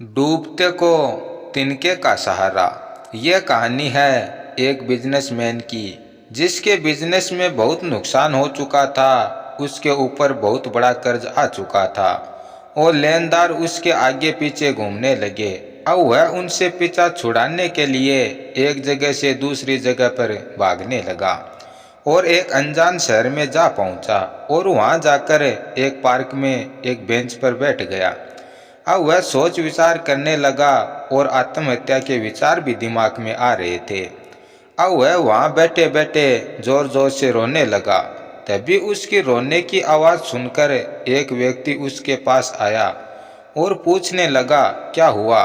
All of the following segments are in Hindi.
डूबते को तिनके का सहारा। यह कहानी है एक बिजनेसमैन की, जिसके बिजनेस में बहुत नुकसान हो चुका था। उसके ऊपर बहुत बड़ा कर्ज आ चुका था और लेनदार उसके आगे पीछे घूमने लगे। अब वह उनसे पीछा छुड़ाने के लिए एक जगह से दूसरी जगह पर भागने लगा और एक अनजान शहर में जा पहुंचा और वहां जाकर एक पार्क में एक बेंच पर बैठ गया। अब वह सोच विचार करने लगा और आत्महत्या के विचार भी दिमाग में आ रहे थे। अब वह वहां बैठे बैठे जोर जोर से रोने लगा। तभी उसकी रोने की आवाज़ सुनकर एक व्यक्ति उसके पास आया और पूछने लगा, क्या हुआ,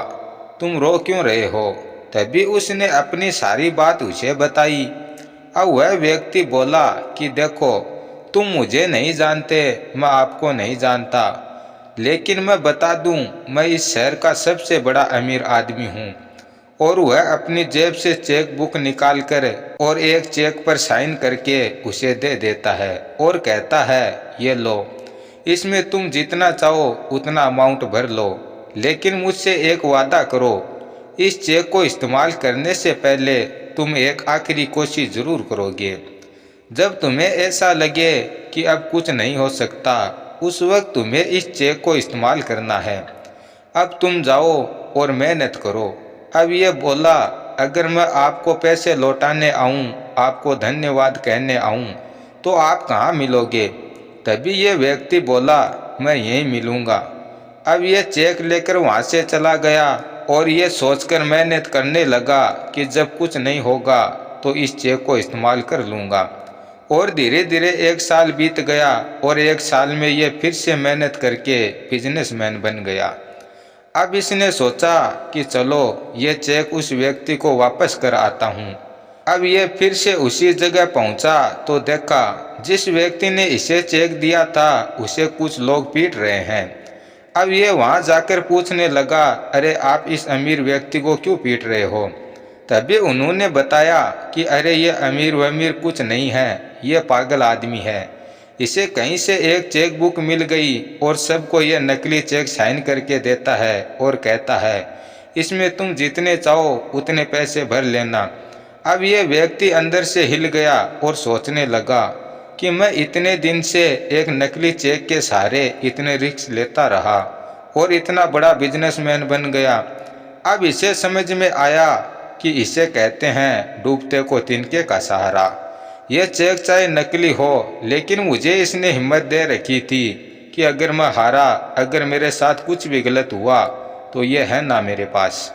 तुम रो क्यों रहे हो। तभी उसने अपनी सारी बात उसे बताई। अब वह व्यक्ति बोला कि देखो, तुम मुझे नहीं जानते, मैं आपको नहीं जानता, लेकिन मैं बता दूं, मैं इस शहर का सबसे बड़ा अमीर आदमी हूं। और वह अपनी जेब से चेक बुक निकाल कर और एक चेक पर साइन करके उसे दे देता है और कहता है, ये लो, इसमें तुम जितना चाहो उतना अमाउंट भर लो, लेकिन मुझसे एक वादा करो, इस चेक को इस्तेमाल करने से पहले तुम एक आखिरी कोशिश जरूर करोगे। जब तुम्हें ऐसा लगे कि अब कुछ नहीं हो सकता, उस वक्त तुम्हें इस चेक को इस्तेमाल करना है। अब तुम जाओ और मेहनत करो। अब ये बोला, अगर मैं आपको पैसे लौटाने आऊँ, आपको धन्यवाद कहने आऊँ, तो आप कहाँ मिलोगे। तभी ये व्यक्ति बोला, मैं यहीं मिलूँगा। अब ये चेक लेकर वहाँ से चला गया और ये सोचकर मेहनत करने लगा कि जब कुछ नहीं होगा तो इस चेक को इस्तेमाल कर लूँगा। और धीरे धीरे एक साल बीत गया और एक साल में ये फिर से मेहनत करके बिजनेसमैन बन गया। अब इसने सोचा कि चलो ये चेक उस व्यक्ति को वापस कर आता हूँ। अब ये फिर से उसी जगह पहुँचा तो देखा, जिस व्यक्ति ने इसे चेक दिया था उसे कुछ लोग पीट रहे हैं। अब ये वहाँ जाकर पूछने लगा, अरे आप इस अमीर व्यक्ति को क्यों पीट रहे हो। तभी उन्होंने बताया कि अरे ये अमीर वमीर कुछ नहीं है, ये पागल आदमी है, इसे कहीं से एक चेक बुक मिल गई और सबको ये नकली चेक साइन करके देता है और कहता है, इसमें तुम जितने चाहो उतने पैसे भर लेना। अब ये व्यक्ति अंदर से हिल गया और सोचने लगा कि मैं इतने दिन से एक नकली चेक के सहारे इतने रिस्क लेता रहा और इतना बड़ा बिजनेसमैन बन गया। अब इसे समझ में आया कि इसे कहते हैं डूबते को तिनके का सहारा। यह चेक चाहे नकली हो, लेकिन मुझे इसने हिम्मत दे रखी थी कि अगर मैं हारा, अगर मेरे साथ कुछ भी गलत हुआ तो ये है ना मेरे पास।